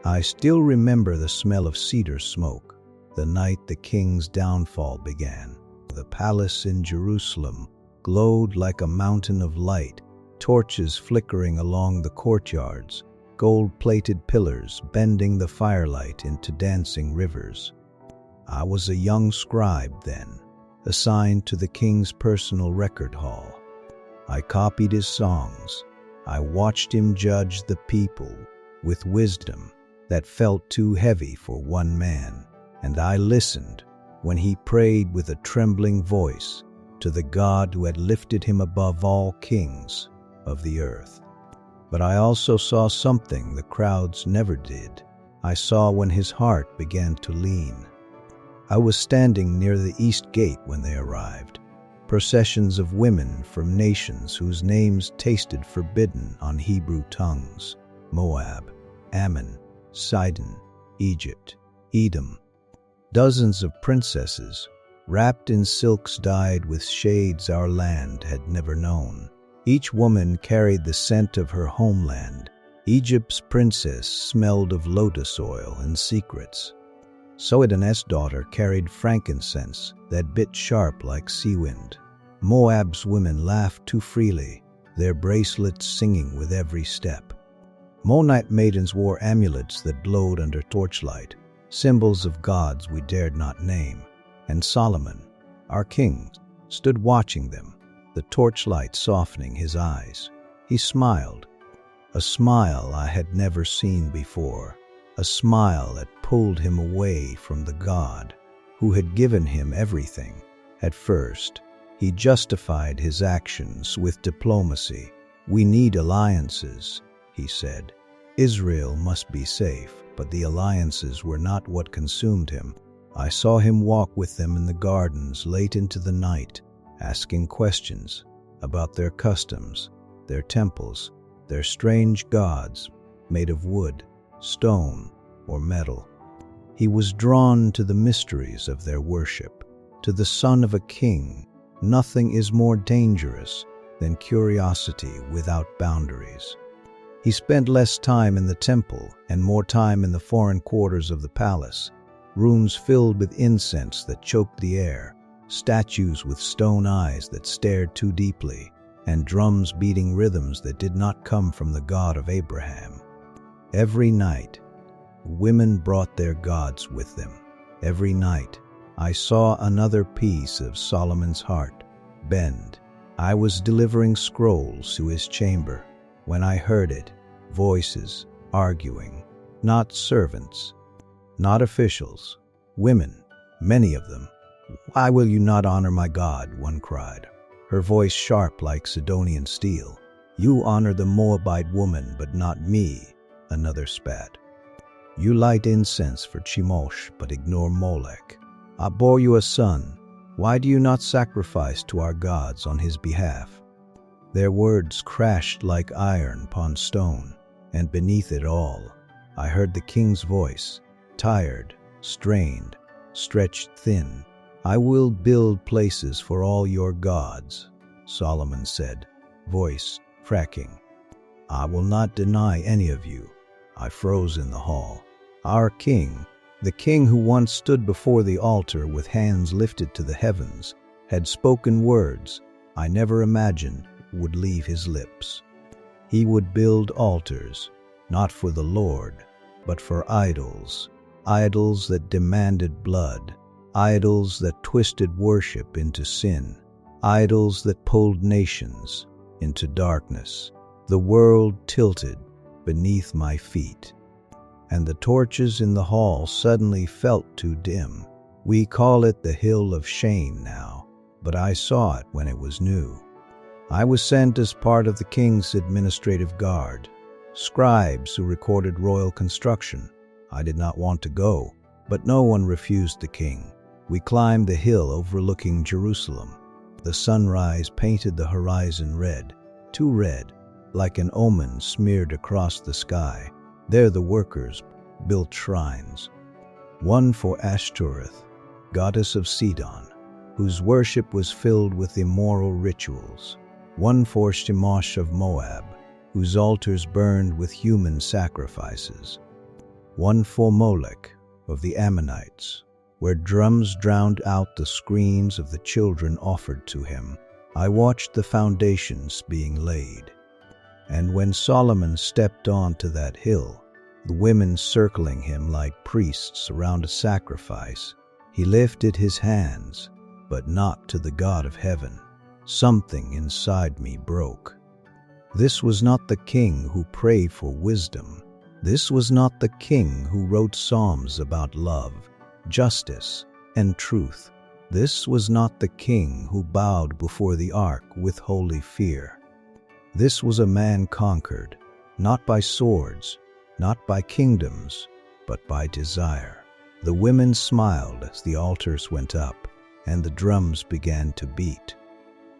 I still remember the smell of cedar smoke, the night the king's downfall began. The palace in Jerusalem glowed like a mountain of light, torches flickering along the courtyards, gold-plated pillars bending the firelight into dancing rivers. I was a young scribe then, assigned to the king's personal record hall. I copied his songs. I watched him judge the people with wisdom that felt too heavy for one man, and I listened when he prayed with a trembling voice to the God who had lifted him above all kings of the earth. But I also saw something the crowds never did. I saw when his heart began to lean. I was standing near the east gate when they arrived, processions of women from nations whose names tasted forbidden on Hebrew tongues: Moab, Ammon, Sidon, Egypt, Edom. Dozens of princesses, wrapped in silks dyed with shades our land had never known. Each woman carried the scent of her homeland. Egypt's princess smelled of lotus oil and secrets. Soedan's daughter carried frankincense that bit sharp like sea wind. Moab's women laughed too freely, their bracelets singing with every step. Monite maidens wore amulets that glowed under torchlight, symbols of gods we dared not name. And Solomon, our king, stood watching them, the torchlight softening his eyes. He smiled, a smile I had never seen before, a smile that pulled him away from the God who had given him everything. At first, he justified his actions with diplomacy. "We need alliances," he said. "Israel must be safe," but the alliances were not what consumed him. I saw him walk with them in the gardens late into the night, asking questions about their customs, their temples, their strange gods made of wood, stone, or metal. He was drawn to the mysteries of their worship, to the son of a king. Nothing is more dangerous than curiosity without boundaries. He spent less time in the temple and more time in the foreign quarters of the palace, rooms filled with incense that choked the air, statues with stone eyes that stared too deeply, and drums beating rhythms that did not come from the God of Abraham. Every night, women brought their gods with them. Every night, I saw another piece of Solomon's heart bend. I was delivering scrolls to his chamber when I heard it, voices arguing, not servants, not officials, women, many of them. "Why will you not honor my God?" one cried, her voice sharp like Sidonian steel. "You honor the Moabite woman, but not me," another spat. "You light incense for Chemosh, but ignore Molech. I bore you a son. Why do you not sacrifice to our gods on his behalf?" Their words crashed like iron upon stone, and beneath it all, I heard the king's voice, tired, strained, stretched thin. "I will build places for all your gods," Solomon said, voice cracking. "I will not deny any of you." I froze in the hall. Our king, the king who once stood before the altar with hands lifted to the heavens, had spoken words I never imagined would leave his lips. He would build altars, not for the Lord, but for idols, idols that demanded blood, idols that twisted worship into sin, idols that pulled nations into darkness. The world tilted beneath my feet, and the torches in the hall suddenly felt too dim. We call it the Hill of Shame now, but I saw it when it was new. I was sent as part of the king's administrative guard, scribes who recorded royal construction. I did not want to go, but no one refused the king. We climbed the hill overlooking Jerusalem. The sunrise painted the horizon red, too red, like an omen smeared across the sky. There the workers built shrines, one for Ashtoreth, goddess of Sidon, whose worship was filled with immoral rituals, one for Chemosh of Moab, whose altars burned with human sacrifices. one for Molech of the Ammonites, where drums drowned out the screams of the children offered to him. I watched the foundations being laid. And when Solomon stepped onto that hill, the women circling him like priests around a sacrifice, he lifted his hands, but not to the God of heaven. Something inside me broke. This was not the king who prayed for wisdom. This was not the king who wrote psalms about love, justice, and truth. This was not the king who bowed before the ark with holy fear. This was a man conquered, not by swords, not by kingdoms, but by desire. The women smiled as the altars went up, and the drums began to beat.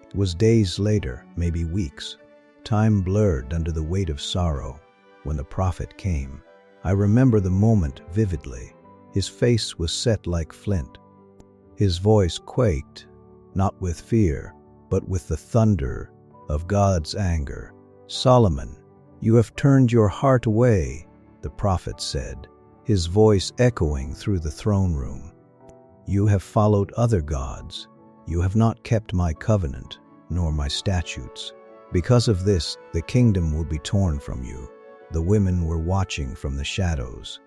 It was days later, maybe weeks. Time blurred under the weight of sorrow when the prophet came. I remember the moment vividly. His face was set like flint. His voice quaked, not with fear, but with the thunder of God's anger. "Solomon, you have turned your heart away," the prophet said, his voice echoing through the throne room. "You have followed other gods. You have not kept my covenant, nor my statutes. Because of this, the kingdom will be torn from you." The women were watching from the shadows.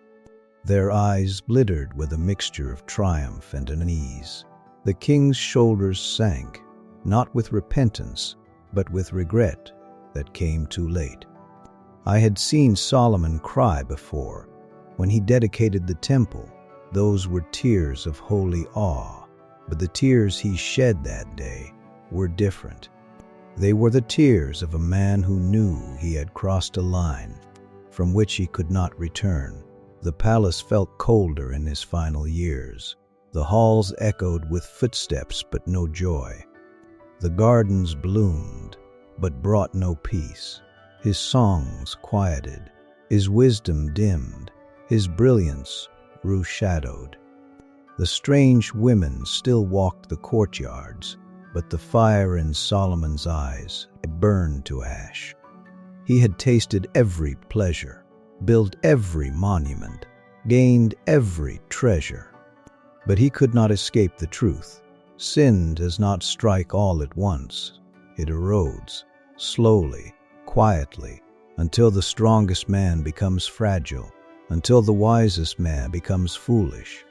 Their eyes glittered with a mixture of triumph and unease. The king's shoulders sank, not with repentance, but with regret that came too late. I had seen Solomon cry before. When he dedicated the temple, those were tears of holy awe. But the tears he shed that day were different. They were the tears of a man who knew he had crossed a line from which he could not return. The palace felt colder in his final years. The halls echoed with footsteps but no joy. The gardens bloomed but brought no peace. His songs quieted, his wisdom dimmed, his brilliance grew shadowed. The strange women still walked the courtyards, but the fire in Solomon's eyes burned to ash. He had tasted every pleasure, built every monument, gained every treasure. But he could not escape the truth. Sin does not strike all at once. It erodes, slowly, quietly, until the strongest man becomes fragile, until the wisest man becomes foolish,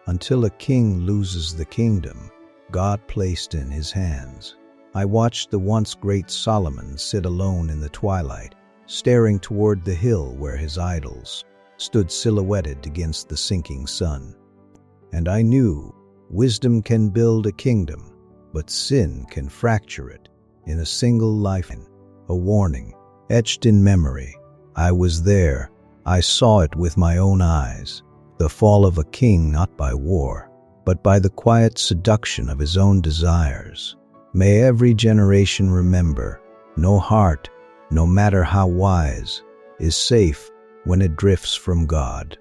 until a king loses the kingdom God placed in his hands. I watched the once great Solomon sit alone in the twilight, staring toward the hill where his idols stood silhouetted against the sinking sun. And I knew wisdom can build a kingdom, but sin can fracture it in a single life. A warning, etched in memory. I was there. I saw it with my own eyes. The fall of a king not by war, but by the quiet seduction of his own desires. May every generation remember, no heart, no matter how wise, is safe when it drifts from God.